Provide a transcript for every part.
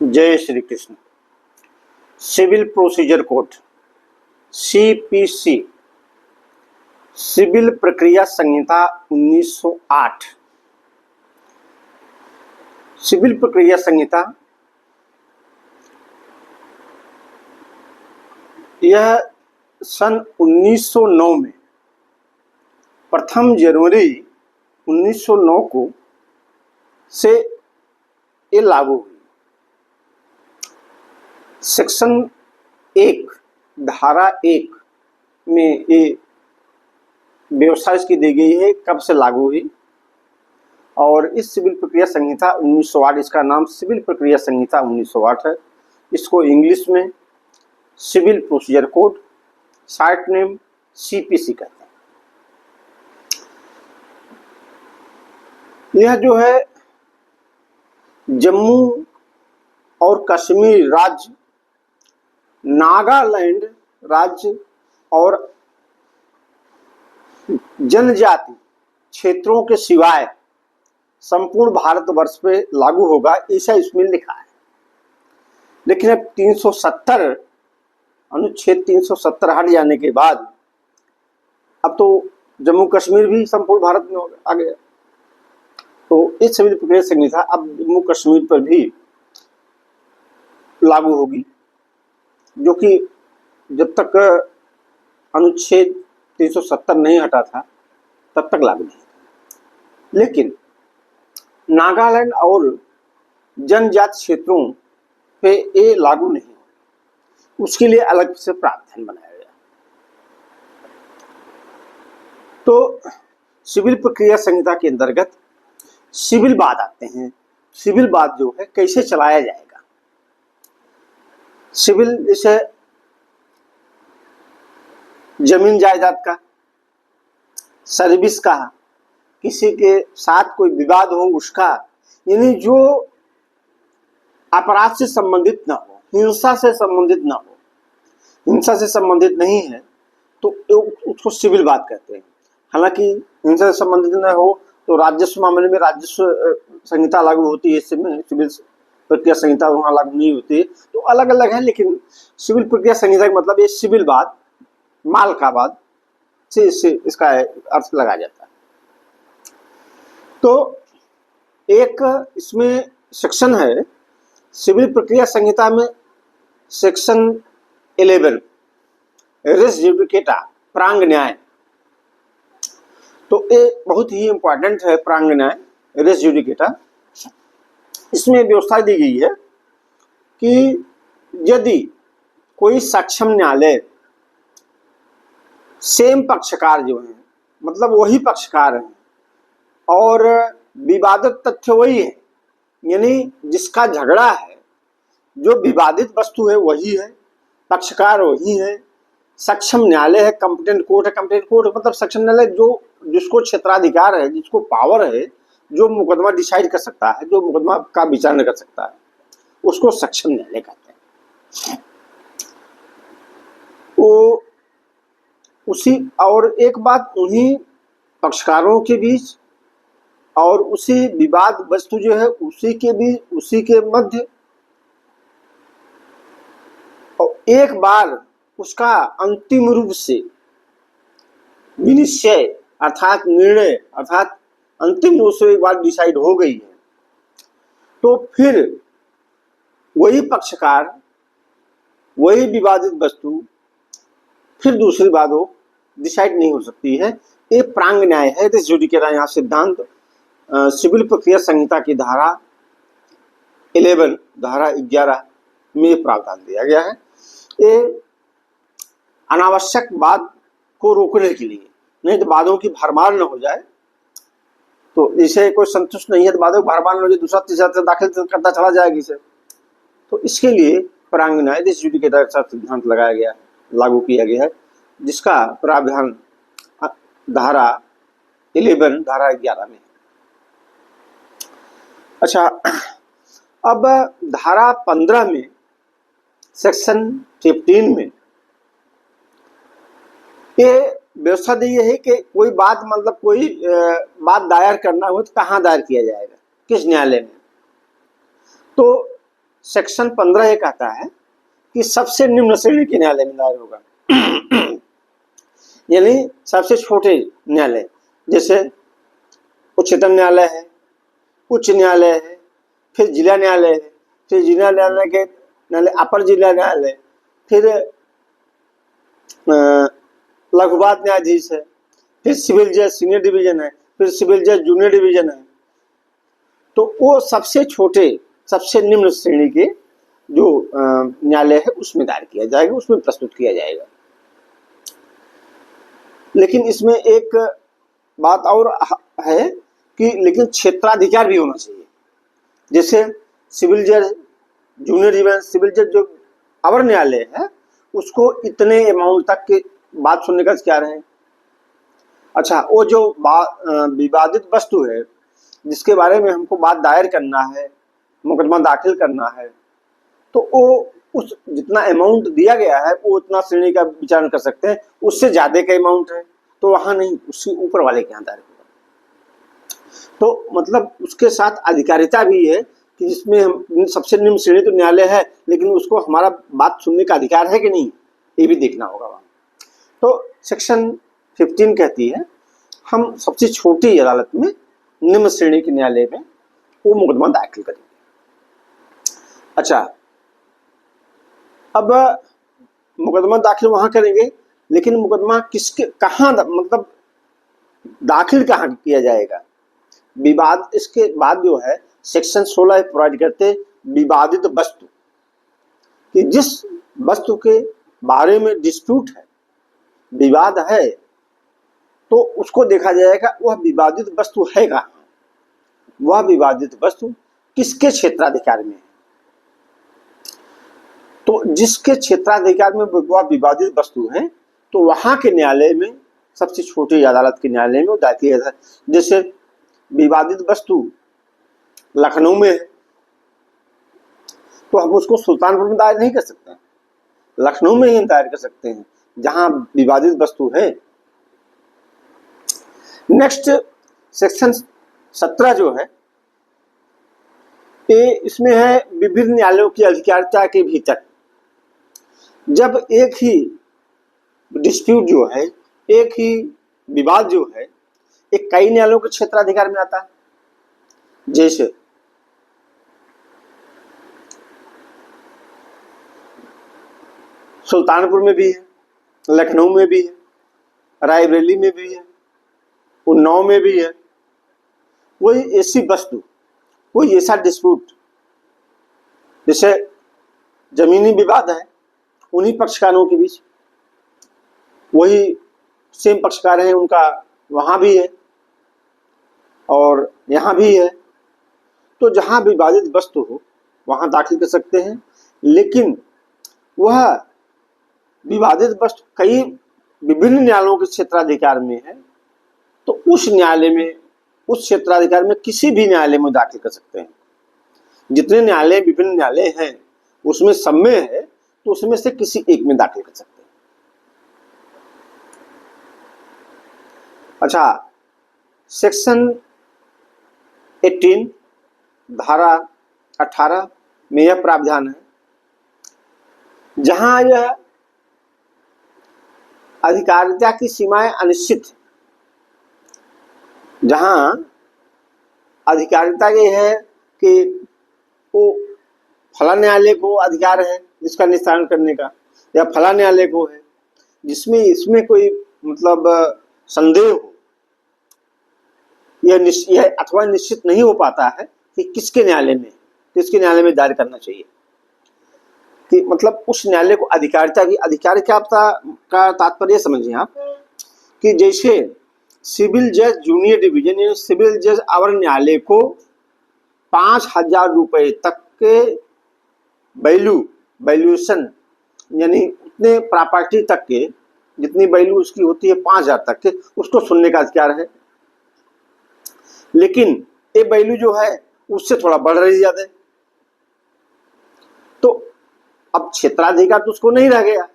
जय Shri Krishna. Civil procedure code CPC, civil प्रक्रिया संहिता 1908। सिविल प्रक्रिया संहिता यह सन 1909 में प्रथम जनवरी 1909 को से ये लागू हुई। सेक्शन 1 धारा 1 में ये व्यवस्था इसकी दी गई है कब से लागू हुई। और इस सिविल प्रक्रिया संहिता 1908, इसका नाम सिविल प्रक्रिया संहिता 1908 है। इसको इंग्लिश में civil procedure code, short name CPC कहते हैं। यह जो है जम्मू और कश्मीर राज्य, नागालैंड राज्य और जनजाति क्षेत्रों के सिवाय संपूर्ण भारतवर्ष पे लागू होगा, ऐसा इसमें लिखा है। लेकिन अब 370 अनुच्छेद 370 हट जाने के बाद अब तो जम्मू कश्मीर भी संपूर्ण भारत में आ गया। तो इस सिविल प्रक्रिया संहिता अब जम्मू कश्मीर पर भी लागू होगी, जो कि जब तक अनुच्छेद 370 नहीं हटा था तब तक लागू नहीं था। लेकिन नागालैंड और जनजाति क्षेत्रों पे ये लागू नहीं हो, उसके लिए अलग से प्रावधान बनाया गया। तो सिविल प्रक्रिया संहिता के अंतर्गत सिविल वाद आते हैं। सिविल वाद जो है कैसे चलाया जाएगा। सिविल जैसे जमीन जायदाद का, सर्विस का, किसी के साथ कोई विवाद हो उसका, यानी जो अपराध से संबंधित ना हो, हिंसा से संबंधित ना हो, हिंसा से संबंधित नहीं है तो उसको सिविल वाद कहते हैं। हालांकि हिंसा से संबंधित न हो तो राजस्व मामले में राजस्व संहिता लागू होती है, इसमें सिविल प्रक्रिया संहिता वहां लागू नहीं होती है, तो अलग अलग है। लेकिन सिविल प्रक्रिया संहिता का मतलब ये सिविल वाद, माल का वाद से इसका अर्थ लगाया जाता है। तो एक इसमें सेक्शन है सिविल प्रक्रिया संहिता में, सेक्शन 11 रेस जुडिकेटा, प्रांग न्याय। तो ये बहुत ही इंपॉर्टेंट है प्रांग न्याय, रेस जुडिकेटा। इसमें व्यवस्था दी गई है कि यदि कोई सक्षम न्यायालय सेम पक्षकार जो है, मतलब वही पक्षकार हैं और विवादित तथ्य वही है, यानी जिसका झगड़ा है, जो विवादित वस्तु है वही है, पक्षकार वही है, सक्षम न्यायालय है, कंपिटेंट कोर्ट है। कंपिटेंट कोर्ट मतलब सक्षम न्यायालय जो जिसको क्षेत्राधिकार है, जिसको पावर है, जो मुकदमा डिसाइड कर सकता है, जो मुकदमा का विचारण कर सकता है, उसको सक्षम न्यायालय कहते हैं। वो उसी और एक बात, उन्हीं पक्षकारों के बीच और उसी विवाद वस्तु जो है उसी के बीच, उसी के मध्य, और एक बार उसका अंतिम रूप से विनिश्चय अर्थात निर्णय, अर्थात अंतिम रूप से एक बार डिसाइड हो गई है, तो फिर वही पक्षकार, वही विवादित वस्तु फिर दूसरी बात हो डिसाइड नहीं हो सकती है। ये प्रांग न्याय है, रेस जुडिकेटा यहाँ सिद्धांत सिविल प्रक्रिया संहिता की धारा 11, धारा 11 में प्रावधान दिया गया है। ये अनावश्यक वाद को रोकने के लिए, नहीं तो वादों की भरमार न हो जाए। तो इसे कोई संतुष्ट नहीं है तो वादों की भरमार न हो जाए, दूसरा तीसरा दाखिल करता चला जाएगा इसे। तो इसके लिए प्रांग न्याय, रेस जुडिकेटा का सिद्धांत लगाया गया है, लागू किया गया है, जिसका प्रावधान धारा 11, धारा 11 में। अच्छा, अब धारा 15 में, सेक्शन 15 में ये व्यवस्था दी है कि कोई बात, मतलब कोई बात दायर करना हो तो कहाँ दायर किया जाएगा, किस न्यायालय में। तो सेक्शन 15 ये कहता है कि सबसे निम्न श्रेणी के न्यायालय में दायर होगा। यानी सबसे छोटे न्यायालय, जैसे उच्चतम न्यायालय है, उच्च न्यायालय है, फिर जिला न्यायालय है, फिर जिला न्यायालय के न्यायालय अपर जिला न्यायालय, फिर लघुवाद न्यायाधीश है, फिर सिविल जज सीनियर डिवीजन है, फिर सिविल जज जूनियर डिवीजन है। तो वो सबसे छोटे, सबसे निम्न श्रेणी के जो न्यायालय है उसमें दायर किया जाएगा, उसमें प्रस्तुत किया जाएगा। लेकिन इसमें एक बात और है कि लेकिन क्षेत्राधिकार भी होना चाहिए। जैसे सिविल जज जूनियर डिवीजन, सिविल जज जो अवर न्यायालय है उसको इतने अमाउंट तक के बात सुनने का अधिकार है। अच्छा, वो जो विवादित वस्तु है जिसके बारे में हमको बात दायर करना है, मुकदमा दाखिल करना है, तो वो उस जितना अमाउंट दिया गया है वो उतना श्रेणी का विचारण कर सकते हैं। उससे ज्यादा का अमाउंट है तो वहां नहीं, उससे ऊपर वाले के यहाँ दायर होगा। तो मतलब उसके साथ अधिकारिता भी है कि जिसमें हम सबसे निम्न श्रेणी तो न्यायालय है, लेकिन उसको हमारा बात सुनने का अधिकार है कि नहीं, ये भी देखना होगा वहां। तो सेक्शन 15 कहती है हम सबसे छोटी अदालत में, निम्न श्रेणी के न्यायालय में वो मुकदमा दाखिल करेंगे। अच्छा, अब मुकदमा दाखिल वहां करेंगे, लेकिन मुकदमा किसके कहाँ मतलब दाखिल कहाँ किया जाएगा? विवाद, इसके बाद जो है सेक्शन 16 प्रोवाइड करते विवादित वस्तु, कि जिस वस्तु के बारे में डिस्प्यूट है, विवाद है, तो उसको देखा जाएगा वह विवादित वस्तु है कहाँ, वह विवादित वस्तु किसके क्षेत्राधिकार में है। तो जिसके क्षेत्राधिकार में वह विवादित वस्तु है तो वहां के न्यायालय में, सबसे छोटी अदालत के न्यायालय में वो दायर किया जाता है। जैसे विवादित वस्तु लखनऊ में है तो हम उसको सुल्तानपुर में दायर नहीं कर सकते हैं, लखनऊ में ही दायर कर सकते हैं जहां विवादित वस्तु है। नेक्स्ट सेक्शन 17 जो है ये इसमें है विभिन्न न्यायालयों की अधिकारिता के भीतर जब एक ही डिस्प्यूट जो है, एक ही विवाद जो है, एक कई न्यायालयों के क्षेत्राधिकार में आता है। जैसे सुल्तानपुर में भी है, लखनऊ में भी है, रायबरेली में भी है, उन्नाव में भी है। कोई ऐसी वस्तु, कोई ऐसा डिस्प्यूट, जैसे जमीनी विवाद है उन्हीं पक्षकारों के बीच, वही सेम पक्षकार हैं उनका वहां भी है और यहाँ भी है, तो जहां विवादित वस्तु हो वहां दाखिल कर सकते हैं। लेकिन वह विवादित वस्तु कई विभिन्न न्यायालयों के क्षेत्राधिकार में है तो उस न्यायालय में, उस क्षेत्राधिकार में किसी भी न्यायालय में दाखिल कर सकते हैं। जितने न्यायालय, विभिन्न न्यायालय हैं उसमें सब में है तो उसमें से किसी एक में दाखिल कर सकते हैं। अच्छा, सेक्शन 18 धारा 18 में यह प्रावधान है जहां यह अधिकारिता की सीमाएं अनिश्चित है, जहां अधिकारिता ये है कि वो फला न्यायालय को अधिकार है इसका निस्तारण करने का, या फला न्यायालय को है, जिसमें इसमें कोई मतलब संदेह हो, यह अथवा निश्चित नहीं हो पाता है कि किसके न्यायालय में दायर करना चाहिए। कि मतलब उस न्यायालय को अधिकारिता की, अधिकारिता का तात्पर्य समझिए आप कि जैसे सिविल जज जूनियर डिवीजन यानी सिविल जज अवर न्यायालय को 5,000 रुपए तक के वैल्यूएशन यानी उतने प्रॉपर्टी तक के, जितनी वैल्यू उसकी होती है 5,000 तक के, उसको सुनने का अधिकार है। लेकिन ये वैल्यू जो है उससे थोड़ा बढ़ रही ज्यादा, तो अब क्षेत्राधिकार तो उसको नहीं रह गया।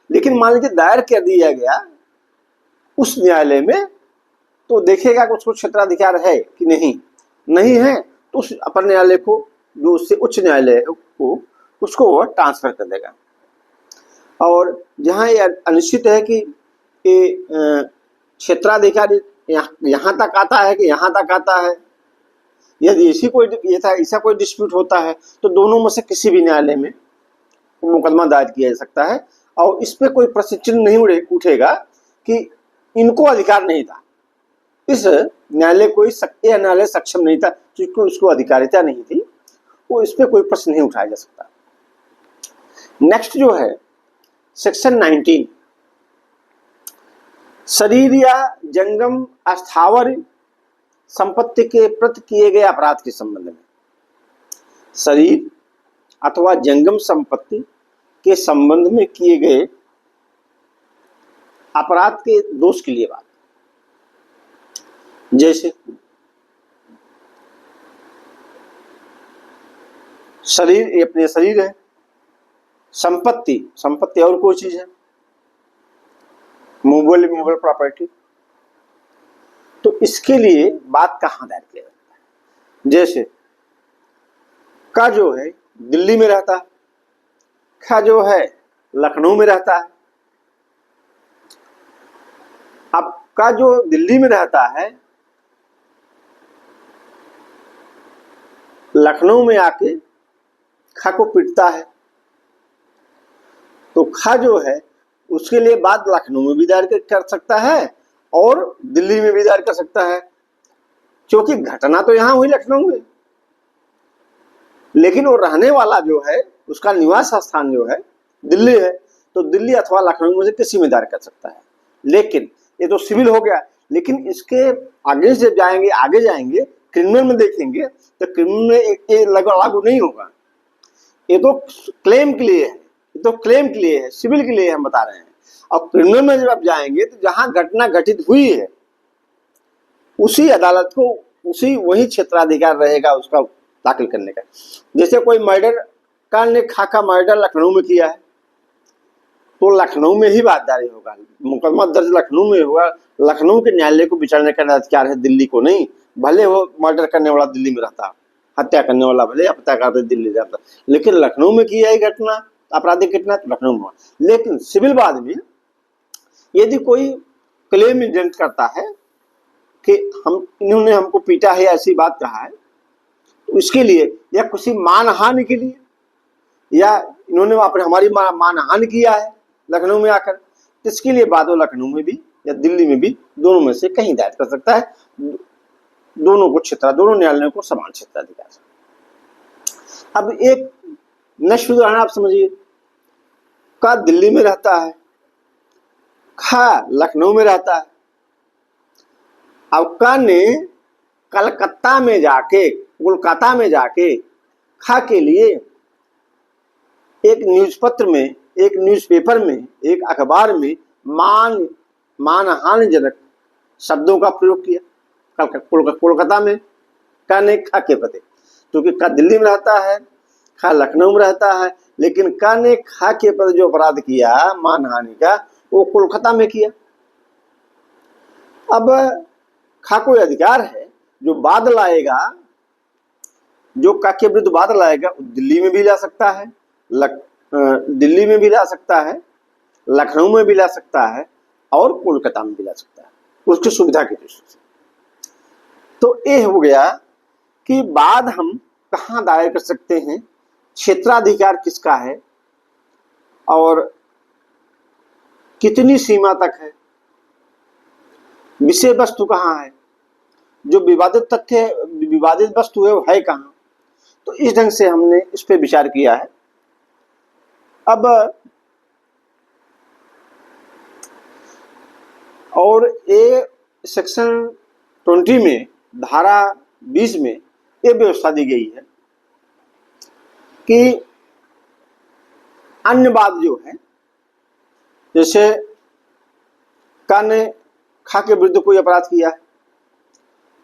लेकिन मान लीजिए दायर कर दिया गया उस न्यायालय में, तो देखेगा कि उसको क्षेत्राधिकार है कि नहीं है तो उस अपर न्यायालय को जो उससे उच्च न्यायालय को उसको वह ट्रांसफर कर देगा। और जहाँ ये अनिश्चित है कि ये क्षेत्राधिकारी यहाँ तक आता है कि यहाँ तक आता है, यदि ऐसा कोई डिस्प्यूट होता है तो दोनों में से किसी भी न्यायालय में मुकदमा दायर किया जा सकता है। और इस पे कोई प्रश्न चिन्ह नहीं उठेगा कि इनको अधिकार नहीं था, इस न्यायालय यह न्यायालय सक्षम नहीं था क्योंकि उसको अधिकारिता नहीं थी, वो इस पे कोई प्रश्न नहीं उठाया जा सकता। नेक्स्ट जो है सेक्शन 19, शरीर या जंगम अस्थावर संपत्ति के प्रति किए गए अपराध के संबंध में, शरीर अथवा जंगम संपत्ति के संबंध में किए गए अपराध के दोष के लिए बात। जैसे शरीर, ये अपने शरीर है, संपत्ति और कोई चीज है, मूवेबल प्रॉपर्टी, तो इसके लिए बात कहाँ दायर किया जाता है। जैसे का जो है दिल्ली में रहता है, का जो है लखनऊ में रहता है। अब का जो दिल्ली में रहता है लखनऊ में आके खा को पीटता है, तो खा जो है उसके लिए बात लखनऊ में भी दायर कर सकता है और दिल्ली में भी दायर कर सकता है, क्योंकि घटना तो यहां हुई लखनऊ में, लेकिन वो रहने वाला जो है उसका निवास स्थान जो है दिल्ली है, तो दिल्ली अथवा लखनऊ में से किसी में दायर कर सकता है। लेकिन ये तो सिविल हो गया, लेकिन इसके आगे से आगे जाएंगे क्रिमिनल में देखेंगे तो क्रिमिनल में ये लागू नहीं होगा। ये तो क्लेम के लिए है, ये तो क्लेम के लिए है, सिविल के लिए हम बता रहे हैं। और क्रिमिनल में जब आप जाएंगे तो जहां घटना घटित हुई है उसी अदालत को वही क्षेत्राधिकार रहेगा उसका दाखिल करने का। जैसे कोई मर्डर का ने खाका मर्डर लखनऊ में किया है तो लखनऊ में ही बातदारी होगा, मुकदमा दर्ज लखनऊ में होगा, लखनऊ के न्यायालय को विचारने का अधिकार है, दिल्ली को नहीं। भले वो मर्डर करने वाला दिल्ली में रहता, हत्या करने वाला भले हत्या करते दिल्ली जाता, लेकिन लखनऊ में किया है घटना, आपराधिक घटना तो लखनऊ में। लेकिन सिविल बाद में यदि कोई क्लेम एजेंट करता है कि इन्होंने हमको पीटा है, ऐसी बात कहा है, तो इसके लिए या किसी मानहानि के लिए या इन्होंने हमारी मानहानि किया है लखनऊ में आकर, इसके लिए बात वो लखनऊ में भी या दिल्ली में भी दोनों में से कहीं दायर कर सकता है। दोनों न्यायालयों को समान क्षेत्राधिकार। अब एक नेक्स्ट उदाहरण आप समझिए, का दिल्ली में रहता है, खा लखनऊ में रहता है। अब का ने कोलकाता में जाके खा के लिए एक न्यूज़पेपर में, एक अखबार में मानहानिजनक शब्दों का प्रयोग किया कोलकाता में का ने खा के प्रति, क्योंकि का दिल्ली में रहता है, खा लखनऊ में रहता है, लेकिन का ने खा के प्रति जो अपराध किया मानहानि का वो कोलकाता में किया। अब खा को अधिकार है जो बाद लाएगा, जो का के विरुद्ध बाद लाएगा दिल्ली में भी ला सकता है, दिल्ली में भी ला सकता है, लखनऊ में भी ला सकता है और कोलकाता में भी ला सकता है, उसकी सुविधा की दृष्टि से। तो ये हो गया कि बाद हम कहाँ दायर कर सकते हैं, क्षेत्राधिकार किसका है और कितनी सीमा तक है, विषय वस्तु कहाँ है, जो विवादित वस्तु है वो है कहाँ। तो इस ढंग से हमने इस पे विचार किया है। अब और ये सेक्शन 20 में धारा 20 में ये व्यवस्था दी गई है कि अन्य बात जो है, जैसे का ने खा के विरुद्ध कोई अपराध किया है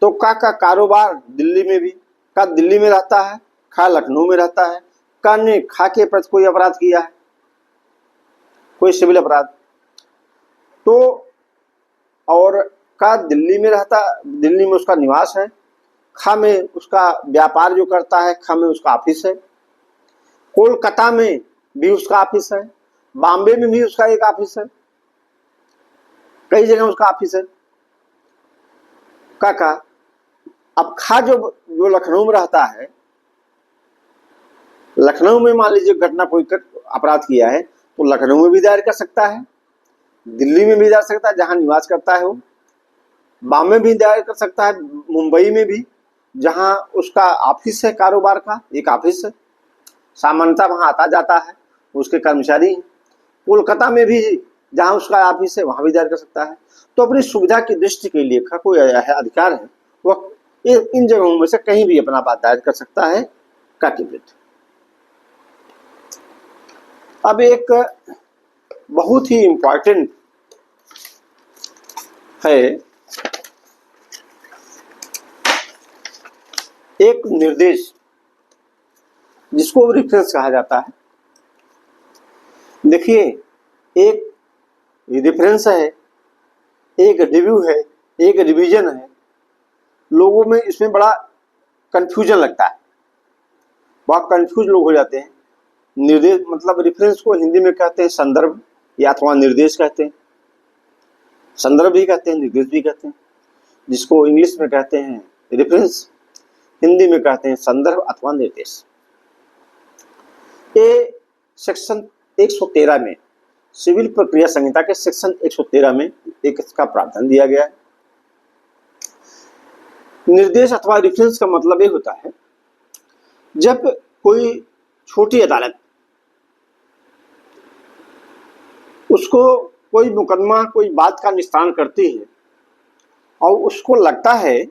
तो का कारोबार दिल्ली में भी, का दिल्ली में रहता है, खा लखनऊ में रहता है, का ने खा के प्रति कोई अपराध किया है, कोई सिविल अपराध, तो और का दिल्ली में रहता, दिल्ली में उसका निवास है, ख में उसका व्यापार जो करता है, ख में उसका ऑफिस है। कोलकाता में भी उसका ऑफिस है, बॉम्बे में भी उसका एक ऑफिस है, कई जगह उसका ऑफिस है। का अब खा जो लखनऊ में रहता है, लखनऊ में मान लीजिए घटना कोई अपराध किया है तो लखनऊ में भी दायर कर सकता है, दिल्ली में भी दायर सकता है जहां निवास करता है वो, बॉम्बे में भी दायर कर सकता है, मुंबई में भी जहां उसका ऑफिस है, कारोबार का एक ऑफिस है, सामान्यतः वहां आता जाता है, उसके कर्मचारी हैं। कोलकाता में भी जहां उसका ऑफिस है वहां भी दायर कर सकता है। तो अपनी सुविधा की दृष्टि के लिए कोई अधिकार है वह इन जगहों में से कहीं भी अपना बात दायर कर सकता है का के विरुद्ध। अब एक बहुत ही इंपॉर्टेंट है एक निर्देश जिसको रेफरेंस कहा जाता है। देखिए, एक रेफरेंस है, एक रिव्यू है, एक रिवीजन है। लोगों में इसमें बड़ा कंफ्यूजन लगता है, बहुत कंफ्यूज लोग हो जाते हैं। निर्देश मतलब रेफरेंस को हिंदी में कहते हैं संदर्भ या अथवा निर्देश कहते हैं, संदर्भ भी कहते हैं, निर्देश भी कहते हैं, जिसको इंग्लिश में कहते हैं रेफरेंस, हिंदी में कहते हैं संदर्भ अथवा निर्देश। ये सेक्शन 113 में, सिविल प्रक्रिया संहिता के सेक्शन 113 में एक इसका प्रावधान दिया गया है। निर्देश अथवा रेफरेंस का मतलब ये होता है जब कोई छोटी अदालत उसको कोई मुकदमा, कोई बात का निस्तारण करती है और उसको लगता है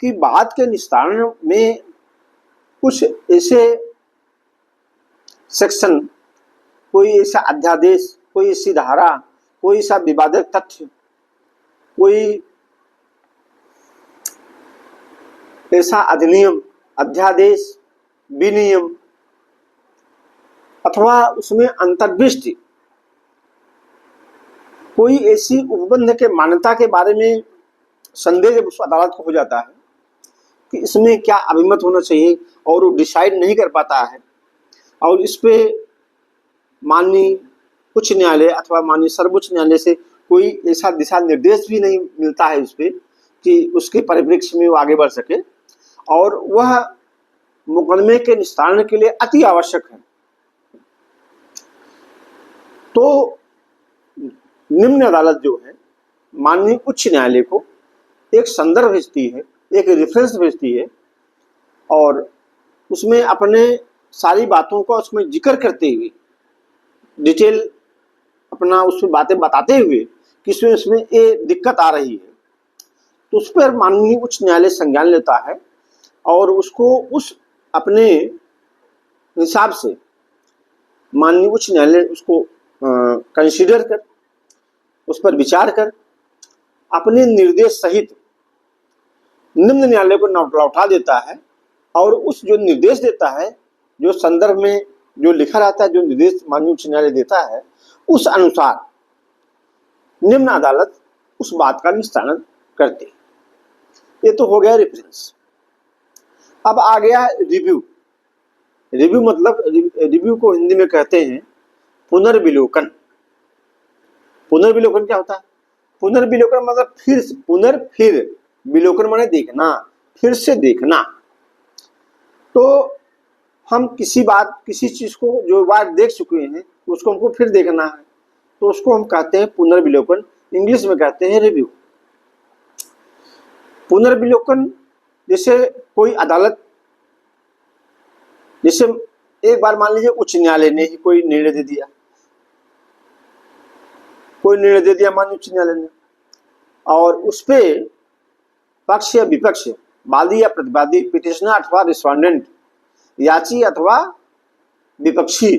कि बात के निस्तारण में कुछ ऐसे सेक्शन, कोई ऐसा अध्यादेश, कोई ऐसी धारा, कोई ऐसा विवादित तथ्य, कोई ऐसा अधिनियम, अध्यादेश, विनियम अथवा उसमें अंतर्दृष्टि, कोई ऐसी उपबंध के मान्यता के बारे में संदेह जब उस अदालत को हो जाता है कि इसमें क्या अभिमत होना चाहिए और वो डिसाइड नहीं कर पाता है और इस पे माननीय उच्च न्यायालय अथवा माननीय सर्वोच्च न्यायालय से कोई ऐसा दिशा निर्देश भी नहीं मिलता है उस पे कि उसके परिप्रेक्ष्य में वो आगे बढ़ सके और वह मुकदमे के निस्तारण के लिए अति आवश्यक है, तो निम्न अदालत जो है माननीय उच्च न्यायालय को एक संदर्भ भेजती है, एक रेफरेंस भेजती है और उसमें अपने सारी बातों को उसमें जिक्र करते हुए, डिटेल अपना उसमें बातें बताते हुए कि इसमें ये दिक्कत आ रही है, तो उस पर माननीय उच्च न्यायालय संज्ञान लेता है और उसको उस अपने हिसाब से माननीय उच्च न्यायालय उसको कंसीडर कर, उस पर विचार कर अपने निर्देश सहित निम्न न्यायालय को लौटा देता है और उस जो निर्देश देता है, जो संदर्भ में जो लिखा रहता है, जो निर्देश माननीय उच्च न्यायालय देता है, उस अनुसार निम्न अदालत उस बात का निस्तारण करती है। ये तो हो गया रेफरेंस। अब आ गया रिव्यू। रिव्यू मतलब, रिव्यू को हिंदी में कहते हैं पुनर्विलोकन। पुनर्विलोकन क्या होता है? पुनर्विलोकन मतलब फिर विलोकन माने देखना, फिर से देखना। तो हम किसी चीज को जो बार देख चुके हैं उसको हमको फिर देखना है, तो उसको हम कहते हैं पुनर्विलोकन, इंग्लिश में कहते हैं रिव्यू। पुनर्विलोकन जैसे कोई अदालत, जैसे एक बार मान लीजिए उच्च न्यायालय ने ही कोई निर्णय दे दिया, माननीय उच्च न्यायालय ने, और उस पे पक्ष या विपक्ष, वादी या प्रतिवादी, पिटिशनर अथवा रिस्पोंडेंट, याची अथवा विपक्षी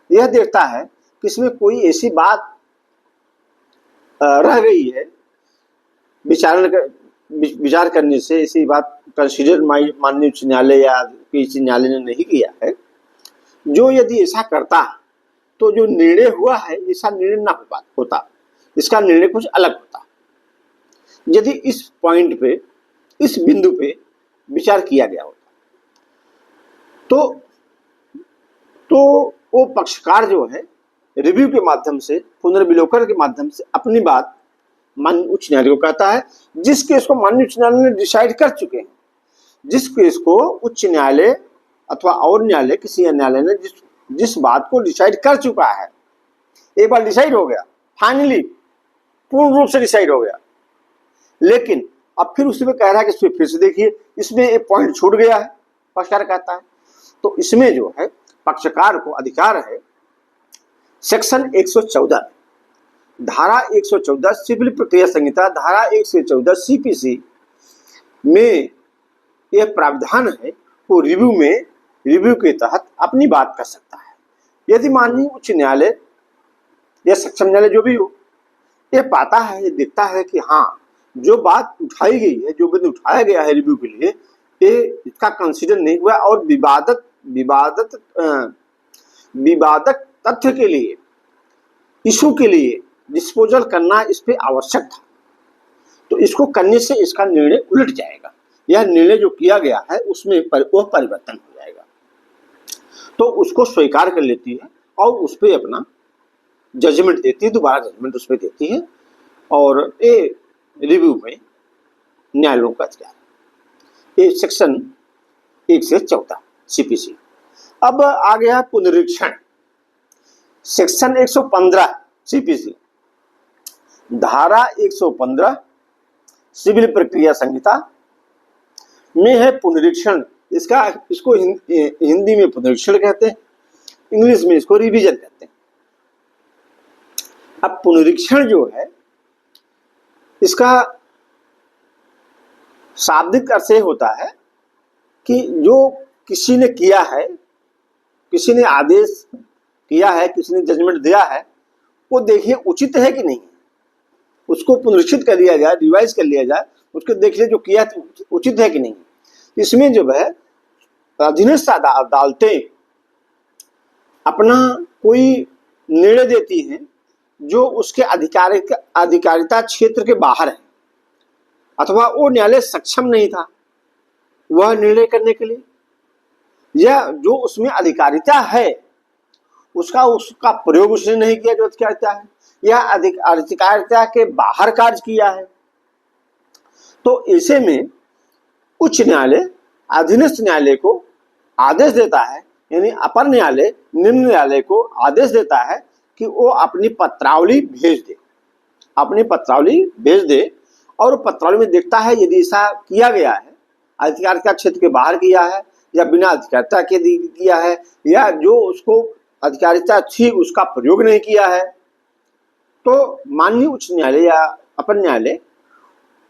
यह देखता है कि इसमें कोई ऐसी बात रह गई है, विचार करने से ऐसी बात कंसीडर माननीय उच्च न्यायालय या किसी न्यायालय ने नहीं किया है, जो यदि ऐसा करता तो जो निर्णय हुआ है ऐसा निर्णय ना होता, इसका निर्णय कुछ अलग होता। यदि इस पॉइंट पे, इस बिंदु पे विचार किया गया होता। तो वो पक्षकार जो है रिव्यू के माध्यम से, पुनर्विलोकन के माध्यम से अपनी बात माननीय उच्च न्यायालय को कहता है, जिस केस को माननीय उच्च न्यायालय ने डिसाइड कर चुके हैं, जिस केस को उच्च न्यायालय अथवा और न्यायालय, किसी न्यायालय ने जिस बात को डिसाइड कर चुका है, एक बार डिसाइड हो गया, फाइनली पूर्ण रूप से डिसाइड हो गया, लेकिन अब फिर उसी में कह रहा है कि इसमें फिर से देखिए, इसमें एक पॉइंट छूट गया है, पक्षकार कहता है। तो इसमें जो है पक्षकार को अधिकार है सेक्शन 114 धारा 114 सिविल प्रक्रिया संहिता धारा 114 सीपीसी में यह प्रावधान है वो रिव्यू के तहत अपनी बात कर सकता है। यदि माननीय उच्च न्यायालय या सक्षम न्यायालय जो भी हो, ये पाता है, ये देखता है कि हाँ जो बात उठाई गई है, जो बिंदु उठाया गया है रिव्यू के लिए, ये इसका कंसीडर नहीं हुआ और विवादक तथ्य के लिए, इशू के लिए डिस्पोजल करना इस पे आवश्यक था, तो इसको करने से इसका निर्णय उलट जाएगा, यह निर्णय जो किया गया है उसमें वह परिवर्तन हो जाएगा। तो उसको स्वीकार कर लेती है और उस पर अपना जजमेंट देती है, दोबारा जजमेंट उस पर देती है, और ये रिव्यू में न्यायालयों का अधिकार है। ये सेक्शन 114 सीपीसी। अब आ गया पुनरीक्षण, सेक्शन 115 सीपीसी धारा 115 सिविल प्रक्रिया संहिता में है पुनरीक्षण। इसको हिंदी में पुनरीक्षण कहते हैं, इंग्लिश में इसको रिवीजन कहते हैं। अब पुनरीक्षण जो है इसका शाब्दिक अर्थ ये होता है कि जो किसी ने किया है, किसी ने आदेश किया है, किसी ने जजमेंट दिया है, वो देखिए उचित है कि नहीं, उसको पुनरीक्षित कर लिया जाए, रिवाइज कर लिया जाए, उसको देख लिया जो किया है उचित है कि नहीं। इसमें जो है अधीनस्थ अदालतें अपना कोई निर्णय देती हैं जो उसके अधिकारिता क्षेत्र के बाहर है, अथवा वो न्यायालय सक्षम नहीं था वह निर्णय करने के लिए, या जो उसमें अधिकारिता है उसका प्रयोग उसने नहीं किया जो अधिकारिता है, या अधिकारिता के बाहर कार्य किया है। तो ऐसे में उच्च न्यायालय अधीनस्थ न्यायालय को आदेश देता है, यानी अपर न्यायालय निम्न न्यायालय को आदेश देता है कि वो अपनी पत्रावली भेज दे, और पत्रावली में देखता है यदि ऐसा किया गया है, अधिकारिता क्षेत्र के बाहर किया है या बिना अधिकारिता के किया है, या जो उसको अधिकारिता थी उसका प्रयोग नहीं किया है, तो माननीय उच्च न्यायालय या अपर न्यायालय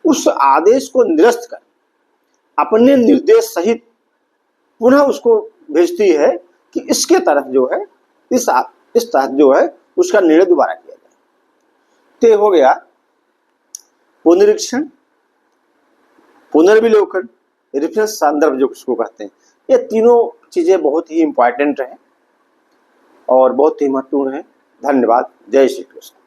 उस आदेश को निरस्त कर अपने निर्देश सहित पुनः उसको भेजती है कि इसके तरफ जो है इस तहत जो है उसका निर्णय दोबारा किया जाए। तो हो गया पुनरीक्षण, पुनर्विलोकन, रेफरेंस संदर्भ जो उसको कहते हैं। ये तीनों चीजें बहुत ही इंपॉर्टेंट हैं और बहुत ही महत्वपूर्ण है। धन्यवाद। जय श्री कृष्ण।